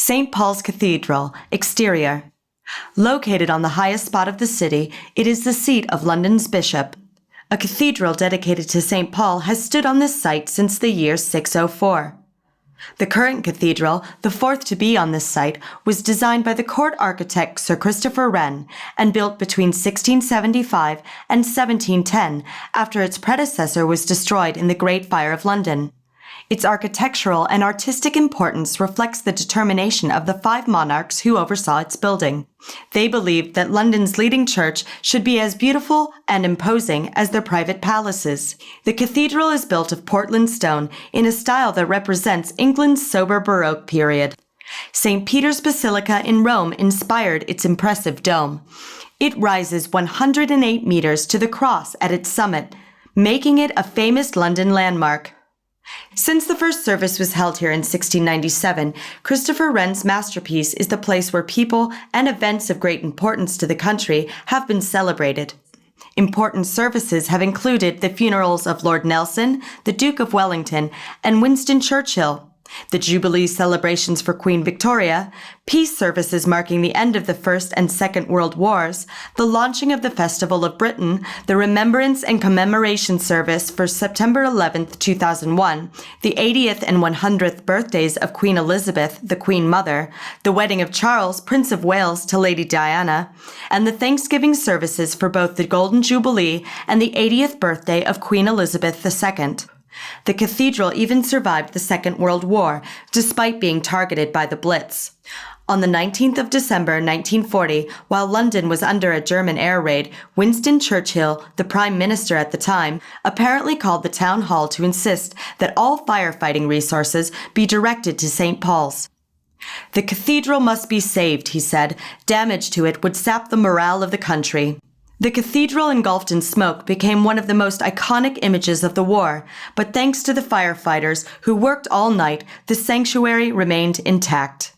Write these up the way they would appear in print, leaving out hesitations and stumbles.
St. Paul's Cathedral, exterior. Located on the highest spot of the city, it is the seat of London's bishop. A cathedral dedicated to St. Paul has stood on this site since the year 604. The current cathedral, the fourth to be on this site, was designed by the court architect Sir Christopher Wren and built between 1675 and 1710 after its predecessor was destroyed in the Great Fire of London. Its architectural and artistic importance reflects the determination of the 5 monarchs who oversaw its building. They believed that London's leading church should be as beautiful and imposing as their private palaces. The cathedral is built of Portland stone in a style that represents England's sober Baroque period. St. Peter's Basilica in Rome inspired its impressive dome. It rises 108 meters to the cross at its summit, making it a famous London landmark. Since the first service was held here in 1697, Christopher Wren's masterpiece is the place where people and events of great importance to the country have been celebrated. Important services have included the funerals of Lord Nelson, the Duke of Wellington, and Winston Churchill, the Jubilee celebrations for Queen Victoria, peace services marking the end of the First and Second World Wars, the launching of the Festival of Britain, the Remembrance and Commemoration Service for September 11, 2001, the 80th and 100th birthdays of Queen Elizabeth, the Queen Mother, the wedding of Charles, Prince of Wales, to Lady Diana, and the Thanksgiving services for both the Golden Jubilee and the 80th birthday of Queen Elizabeth II. The cathedral even survived the Second World War, despite being targeted by the Blitz. On the 19th of December 1940, while London was under a German air raid, Winston Churchill, the Prime Minister at the time, apparently called the town hall to insist that all firefighting resources be directed to St. Paul's. "The cathedral must be saved," he said. "Damage to it would sap the morale of the country." The cathedral engulfed in smoke became one of the most iconic images of the war, but thanks to the firefighters who worked all night, the sanctuary remained intact.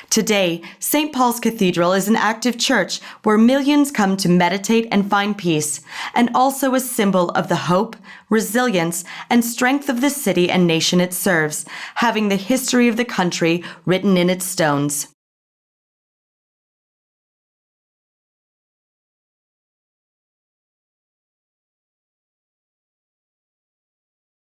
Today, St. Paul's Cathedral is an active church where millions come to meditate and find peace, and also a symbol of the hope, resilience, and strength of the city and nation it serves, having the history of the country written in its stones.